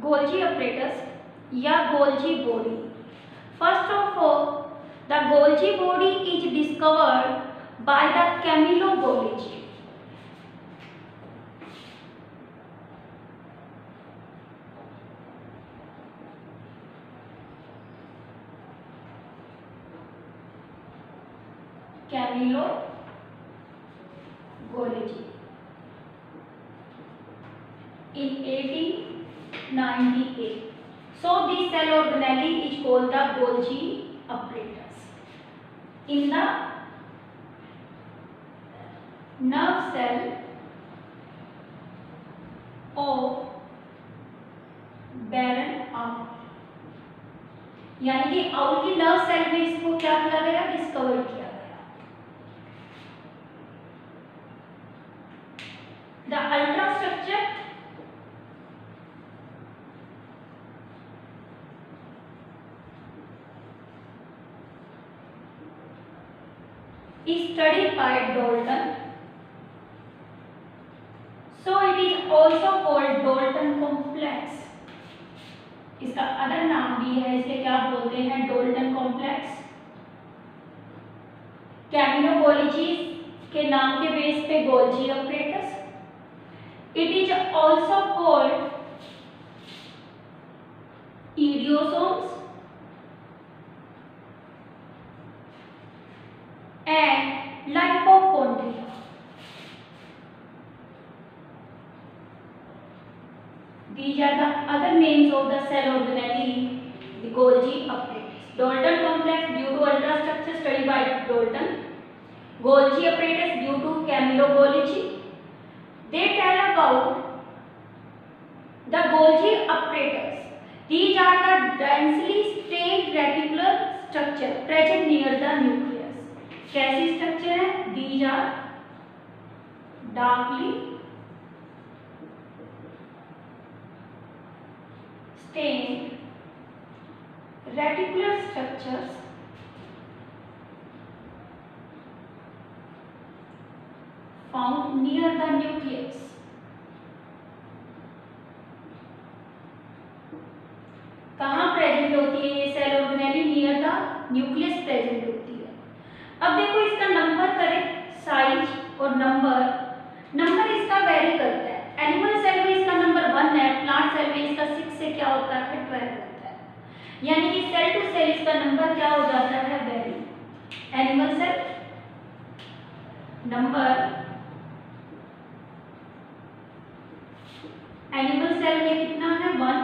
Golgi apparatus या Golgi body. First of all, the Golgi body is discovered by the Camillo Golgi. Camillo Golgi in 1898. So this cell organelle is called the Golgi apparatus. In the nerve cell of barn owl, यानी कि owl की nerve cell में इसको क्या किया गया, discover किया गया. The ultra structure is studied by Dalton. So it is also called Dalton complex. इसका अदर नाम भी है, इसे क्या बोलते हैं, Dalton complex. कैमिलो गोल्जी के नाम के बेस पे Golgi apparatus. It is also called idiosomes and lipochondria. These are the other names of the cell organelle, the Golgi apparatus. Dalton complex due to ultrastructure studied by Dalton. Golgi apparatus due to Camillo Golgi. They tell about the Golgi apparatus. These are the densely stained reticular structure present near the nucleus. कैसी structure है? These are darkly stained reticular structures found near the nucleus. कहाँ present होती है ये cell organelle? Near the nucleus present होती है. अब देखो इसका नंबर करें, साइज और नंबर इसका वेरी करता है. एनिमल सेल में इसका नंबर 1 है, प्लांट सेल में इसका 6 से क्या होता है, 12 होता है. यानी कि सेल टू सेल इसका नंबर क्या हो जाता है, very. Animal cell number, animal cell में कितना है, 1,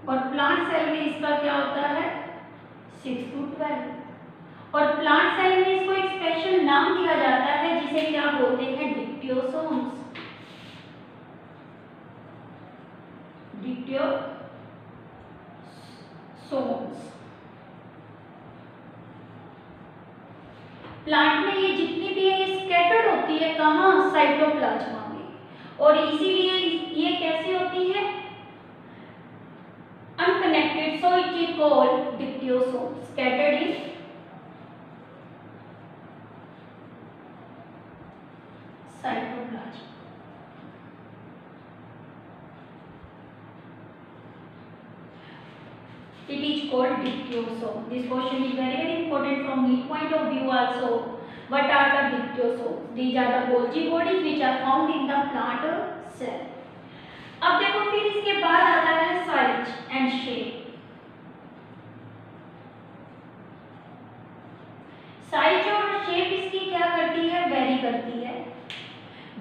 और प्लांट सेल में इसका क्या होता है, 6 to 12. और प्लांट सेल में इसको एक स्पेशल नाम दिया जाता है जिसे क्या बोलते हैं, डिक्टियोसोम्स. डिक्टियोसोम्स. प्लांट में ये जितनी भी है स्कैटर्ड होती है, कहाँ, साइटोप्लाज्मा में. और इसीलिए ये कैसी होती है, unconnected, so it is called dictyosome, scattered in cytoplasm. It is called dictyosome. This question is very important from the point of view also. What are the dictyosomes? These are the Golgi bodies which are found in the plant cell. अब देखो फिर इसके बाद आता है size and shape. Size और shape इसकी क्या करती है, वेरी करती है.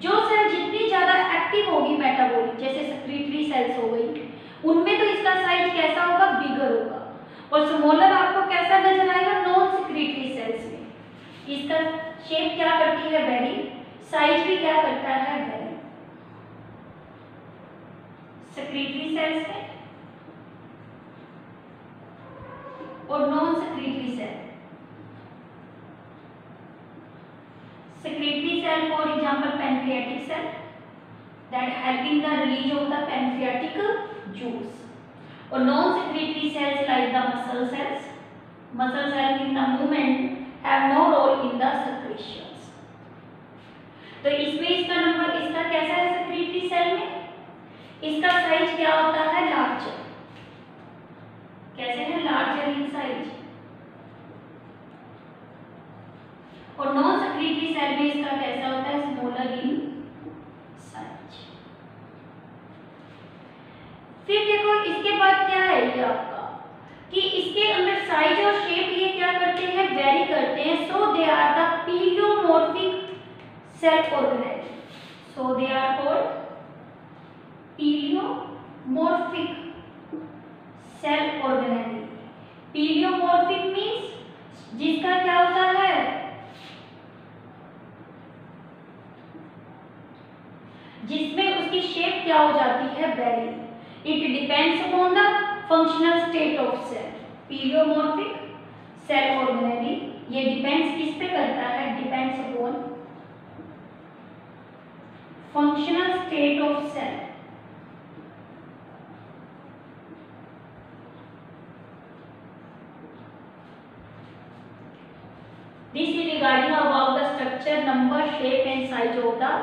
जो सेल जितनी ज्यादा एक्टिव होगी मेटाबॉलिक, जैसे सेक्रेटरी सेल्स हो गई, उनमें तो इसका साइज कैसा होगा, बिगर होगा. और स्मॉलर आपको कैसा नजर आएगा, नॉन सेक्रेटरी सेल्स में. इसका शेप क्या करती है, वेरी. साइज भी क्या करता है, वेरी. सेक्रेटरी सेल्स में और non secretory cell. Secretory cell for example pancreatic cell that helping the release of the pancreatic juice. और non secretory cells like the muscle cells. Muscle cells in the movement have no role in the secretions. तो इसमें इसका number, इसका कैसा है secretary cell में, इसका size क्या होता है, लार्जर। कैसे है, लार्जर इन साइज। और नॉन सेक्रेटरी सेल में इसका कैसा होता है, स्मॉलर इन साइज। फिर देखो इसके बाद क्या है ये आपका कि इसके अंदर साइज और शेप ये क्या करते हैं, वेरी करते हैं। So they are the pleomorphic cell organelle. So they are called pleomorphic cell organelle. Pleomorphic means जिसका क्या होता है, जिसमें उसकी शेप क्या हो जाती है, vary. It depends upon the functional state of cell. Pleomorphic cell organelle ये डिपेंड्स किस पे करता है, depends upon functional state of cell. This is regarding about the structure, number, shape and size of the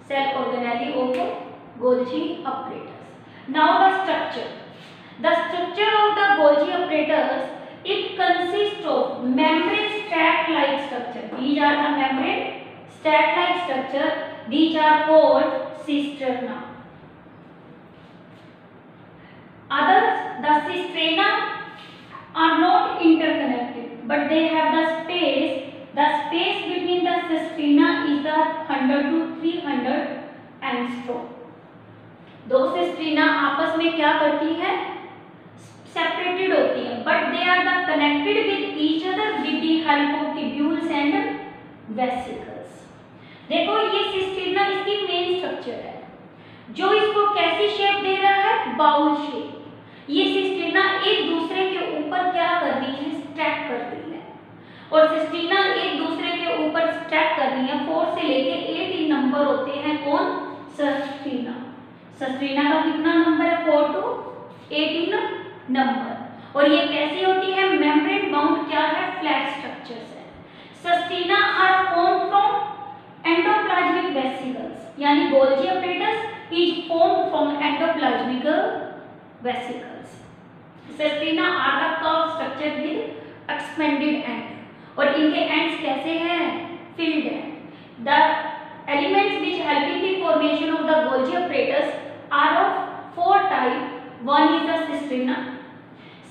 cell organelle of Golgi apparatus. Now the structure. The structure of the Golgi apparatus, it consists of membrane stack-like structure. These are the membrane stack-like structure. These are called cisterna. Others, the cisterna are not interconnected, but they have the space. The space between the cisterna is the 100 to 300 angstrom. दो सिस्ट्रीना आपस में क्या करती है, separated होती है, but they are the connected with each other with the help of tubules and vesicles. देखो ये सिस्ट्रीना इसकी मेन स्ट्रक्चर है जो इसको कैसी शेप दे रहा है, बाउल शेप। ये सिस्ट्रीना एक दूसरे के ऊपर क्या कर रही है, स्टैक कर रही है। और सिस्टीना एक दूसरे के ऊपर स्टैक कर रही है। 4 से लेके 18 नंबर होते हैं कौन, सिस्टीना। सिस्टीना का कितना नंबर है, 4 to 18 नंबर। और ये कैसी होती है, मेम्ब्रेन बाउंड क्या है, फ्लैट स्ट्रक्चर्स है। Cisternae are form from endoplasmic vesicles, यानी Golgi apparatus is form from endoplasmic vesicles. Cisternae are the curve structure with expanded end, और इनके एंड्स कैसे हैं, फिल्ड हैं। The elements which helping the formation of the Golgi apparatus are of 4 type. One is the cisterna,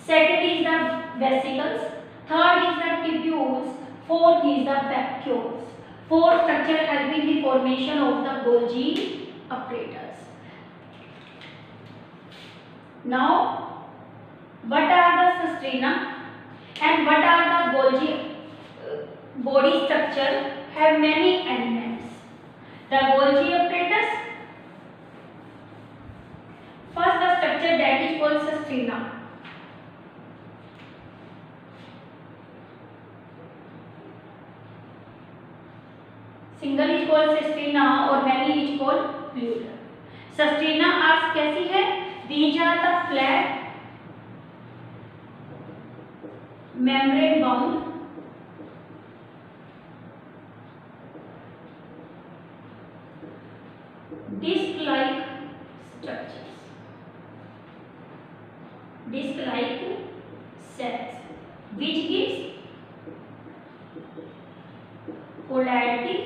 second is the vesicles, third is the tubules, fourth is the vacuoles. 4 structure helping the formation of the Golgi apparatus. Now, what are the cisterna and what are the Golgi body structure? Have many elements. The Golgi apparatus, first the structure that is called cisterna. Single is called cisterna or many is called plural. Cisterna are कैसी है, these are the flat membrane bound disc-like structures, disc-like cells, which gives polarity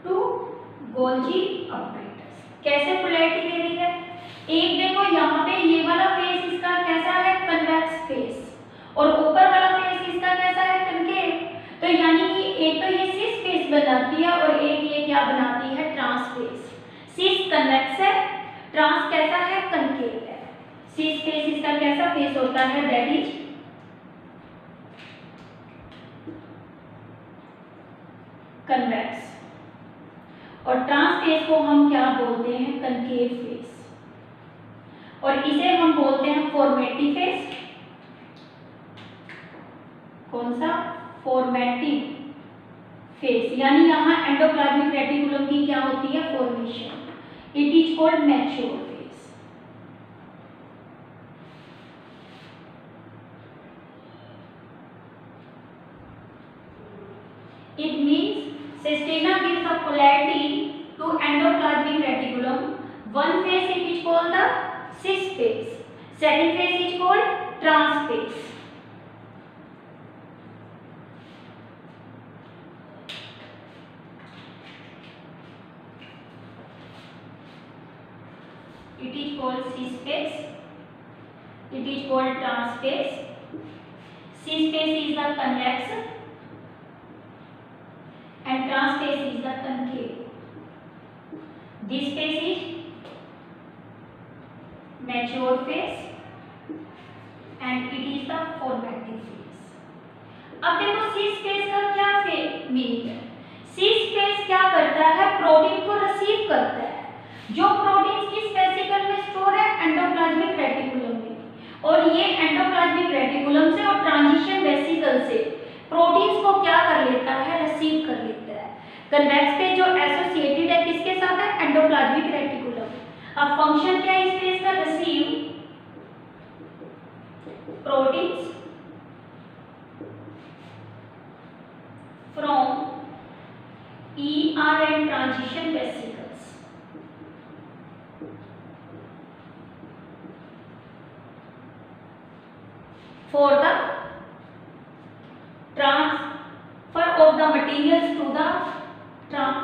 to Golgi apparatus. कैसे polarity दे रही है, एक देखो यहाँ पे ये वाला फेस इसका कैसा है, कन्वेक्स फेस, और ऊपर वाला फेस इसका कैसा है, कनकेव। तो यानी कि एक तो ये सिस फेस बनाती है और एक ये क्या बनाती है, ट्रांस फेस। सिस कन्वेक्स है, ट्रांस कैसा है, कनकेव है। सिस फेस इसका कैसा फेस होता है, दैट इज कन्वेक्स, और ट्रांस फेस को हम क्या बोलते हैं, कनकेव फेस, और इसे हम बोलते हैं फॉर्मेटिव फेस। कौन सा, फॉर्मेटिव फेस, यानी यहाँ एंडोप्लाज्मिक रेटिकुलम की क्या होती है, formation. It is called mature face. It means cisterna gives a polarity to endoplasmic reticulum. One phase it is called the cis phase. Second phase is called trans phase. It is called cis phase. It is called trans phase. Cis phase is the convex and trans phase is the concave. This phase is mature phase and it is the formative phase. अब देखो cis phase का क्या meaning है? cis phase क्या करता है? Protein को receive करता है। जो प्रोटीन किस वेसिकल में स्टोर है? एंडोप्लाज्मिक रेटिकुलम में। और ये एंडोप्लाज्मिक रेटिकुलम से और ट्रांजिशन वेसिकल से प्रोटीन्स को क्या कर लेता है? रिसीव कर लेता है। कन्वेक्स फेज जो एसोसिएटेड है किसके साथ है? Endoplasmic reticulum. अब फंक्शन क्या है इस फेज का? Receive proteins from ER and transition vesicles for the transfer of the materials to the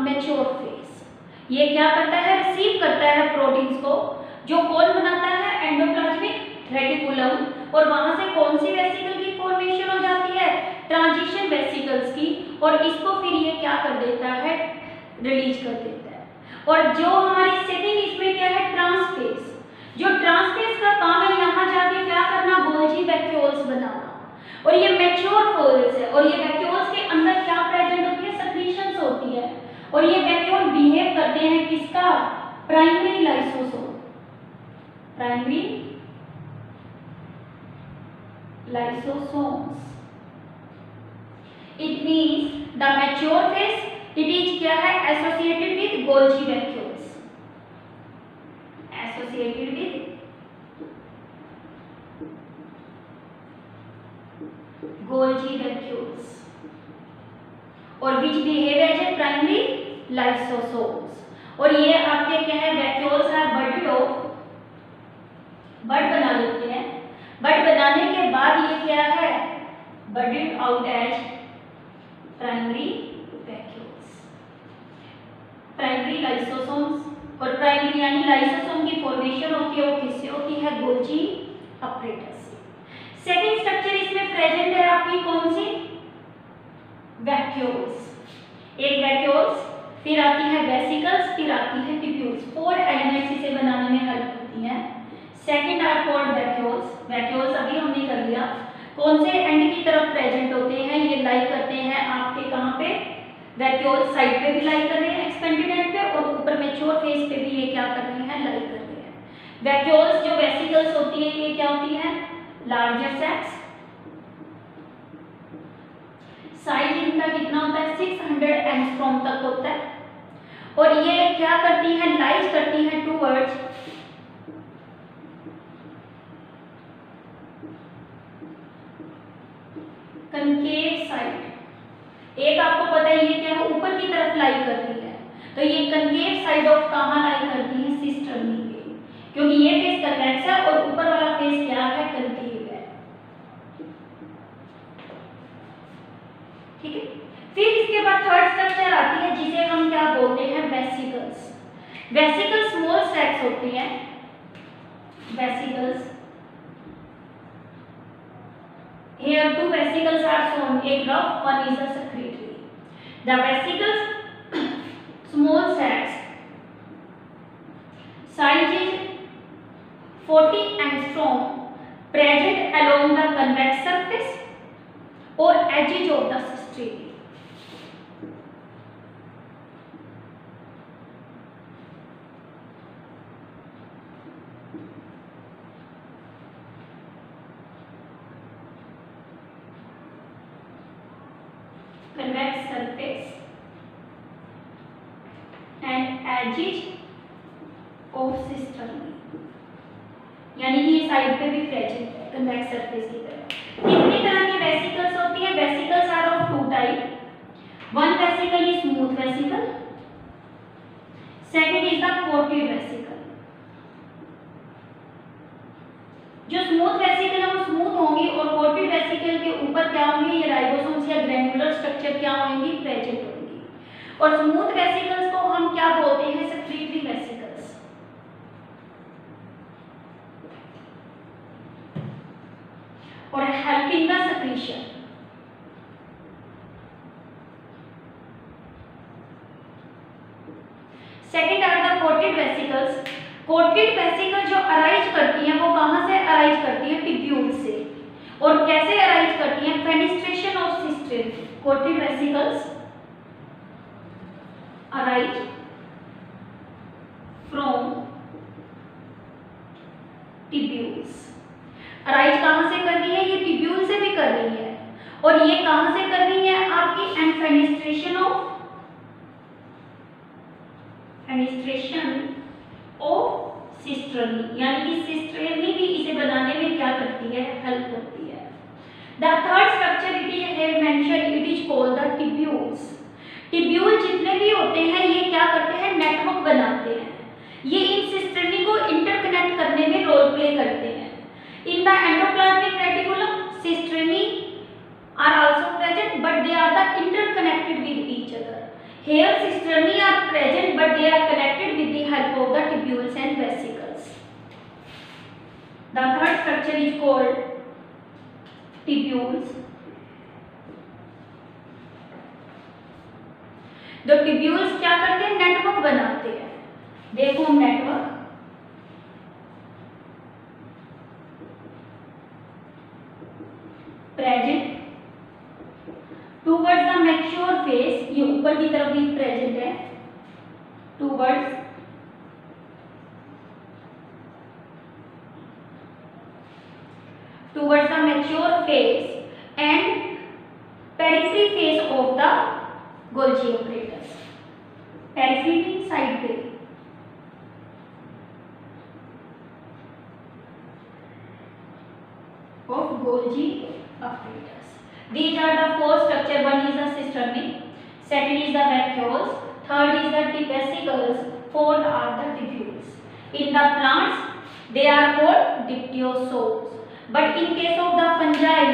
mature phase. ये क्या करता है? रिसीव करता है प्रोटीन्स को, जो कौन बनाता है? Endoplasmic reticulum. और वहां से कौन सी वेसिकल की फॉर्मेशन हो जाती है? ट्रांजिशन वेसिकल्स की। और इसको फिर ये क्या कर देता है? रिलीज कर देता है। और जो हमारी सेकंड इसमें क्या है? ट्रांसफेज। जो ट्रांसफेज का काम है यहाँ जाके क्या करना? गोल्जी वैक्यूल्स बनाना। और ये मैच्योर फोल्ड्स है और ये वैक्यूल्स के अंदर क्या प्रेजेंट होती है? सेक्रीशंस होती है। और ये वैक्यूल बिहेव करते हैं किसका? Primary lysosome. Primary lysosomes. It means the mature phase it is क्या है? associated with Golgi vacuoles. Associated with Golgi vacuoles और which behave as a primary lysosomes. और ये आपके क्या है? vacuoles are budded off, बड बना लेते हैं। बड बनाने के बाद ये क्या है? budded out as primary vacuoles, primary lysosomes. और प्राइमरी यानी लाइसोसोम की फॉर्मेशन होती है वो किससे होती है? गोल्जी अपरेटस से। सेकंड स्ट्रक्चर इसमें प्रेजेंट है आपकी कौन सी? वैक्यूल्स। एक वैक्यूल्स, फिर आती है वेसिकल्स, फिर आती है ट्यूब्यूल्स। 4 एलिमेंट्स इसे बनाने में हेल्प करती हैं। Second are called vacuoles. Vacuoles अभी हमने कर लिया। कौन से एंड की तरफ प्रेजेंट होते हैं? ये लाई करते हैं आपके कहाँ पे? वैक्यूल साइड पे भी लाई कर रहे हैं एक्सपेंडेड एंड पे, और ऊपर मैच्योर फेज पे भी ये क्या कर रहे हैं? लाई कर रहे हैं। वैक्यूल्स जो वेसिकल्स होती है ये क्या होती है? Larger sex. साइज इनका कितना होता है? 600 एंगस्ट्रॉम तक होता है। और ये क्या करती है? लाइज करती है टूवर्ड्स कंकेव साइड। एक आपको पता है ये क्या है? ऊपर की तरफ लाई कर रही है, तो ये कंकेव साइड ऑफ कहाँ लाई करती है? सिस्टर्नी पे, क्योंकि ये फेस कन्वेक्स है और ऊपर वाला फेस क्या है? कंकेव है। ठीक है। फिर इसके बाद थर्ड स्ट्रक्चर आती है जिसे हम क्या बोलते हैं? वेसिकल्स। वेसिकल्स स्मॉल सैक्स होती हैं। Vesicles, here 2 vesicles are shown, a rough, one is a secretory. The vesicles small sacs, size is 40 angstrom, present along the convex surface or edges of the substrate. Convex surface and edges of cisternae, यानी कि ये side पे भी present है convex surface की तरफ। कितनी तरह की वेसिकल्स होती है? Vesicles are of 2 type. One vesicle is smooth vesicle, second is the coated vesicle. जो स्मूथ वेसिकल है वो स्मूथ होंगी और कोटेड वेसिकल के ऊपर क्या होंगे, ये राइबोसोम्स या ग्रैन्युलर स्ट्रक्चर क्या होंगी, प्रेजेंट होंगी। और स्मूथ वेसिकल्स को हम क्या बोलते हैं, सेक्रीटरी वेसिकल्स। और helping the secretion. Second are the coated vesicles. Coated vesicle जो अराइज करती हैं वो कहां से अराइज करती है, टिब्यूल से। और कैसे अराइज करती हैं, fenestration of system. Coated vesicles arise from tubules. Arise कहां से कर रही है, ये टिब्यूल से भी कर रही है। और ये कहां से कर रही है आपकी, एंड फेनिस्ट्रेशन ऑफ सिस्टर्नी, यानी कि सिस्टर्नी भी इसे बनाने में क्या करती है, हेल्प करती है। The third structure it is have mention, it is called the tubules. Tubule जितने भी होते हैं ये क्या करते हैं, नेटवर्क बनाते हैं। ये इन सिस्टर्नी को इंटरकनेक्ट करने में रोल प्ले करते हैं। In the endoplasmic reticulum cisternae are also present but they are the interconnected with each other. Here cisternae are present but they are connected with the help of the tubules and vesicles. The third structure is called tubules. The tubules क्या करते हैं, network बनाते हैं। देखो network present towards the mature face, ये ऊपर की तरफ भी प्रेजेंट है, towards the mature face and periphery face of the Golgi apparatus. Periphery side पे of Golgi apparatus. These are the four structure. One is the cisternae, second is the vacuoles, third is the vesicles, fourth are the tubules. In the plants, they are called dictyosomes. But in case of the fungi,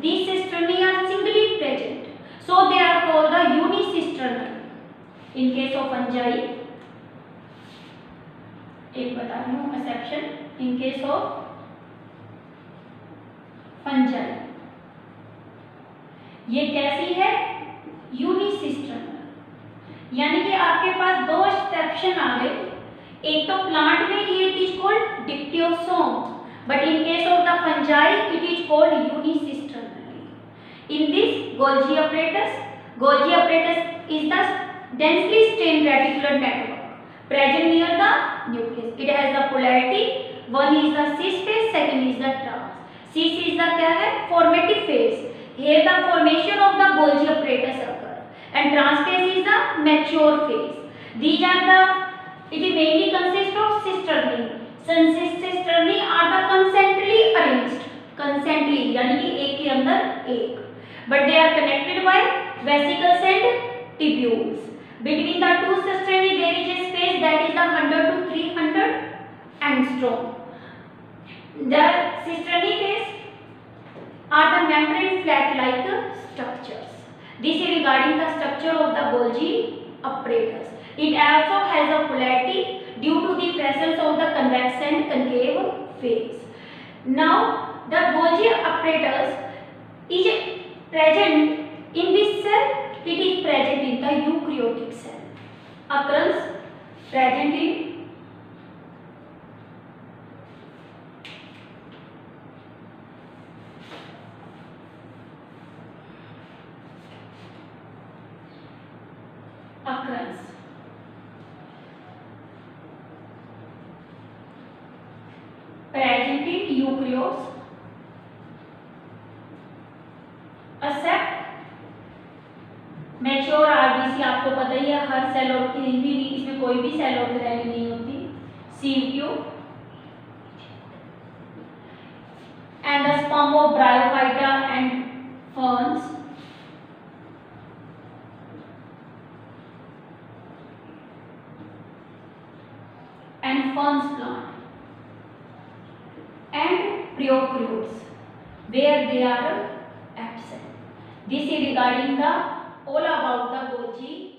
these cisternae are singly present, so they are called the unicisternae. In case of fungi, एक बता रही हूँ exception. In case of fungi, ये कैसी है, यूनिसिस्टर्नल। यानी कि आपके पास दो एक्सेप्शन आ गए। एक तो प्लांट में ये it is called dictyosome, but in case of the fungi it is called unicisternal. In this Golgi apparatus is the densely stained reticular network present near the nucleus. It has the polarity, one is the cis phase, second is the trans. Cis is the क्या है, formative phase. Here the formation of the Golgi apparatus occur, and trans phase is the mature phase. These are the, it mainly consists of cisternae. Cisternae are the concentrically arranged, concentrically यानी कि एक के अंदर एक, but they are connected by vesicles and tubules. Between the two cisternae there is a space that is the 100 to 300 angstrom. The cisternae phase are the membrane flat-like structures. This is regarding the structure of the Golgi apparatus. It also has a polarity due to the presence of the convex and concave phase. Now, the Golgi apparatus is present in which cell? It is present in the eukaryotic cell. Occurrence present in eukaryotes except mature RBC. आपको पता ही है हर cell और की भी इसमें कोई भी cell organelle नहीं होती। CQ and the sperm of bryophyta and ferns. ferns plant and prokaryotes where they are absent. This is regarding the all about the Golgi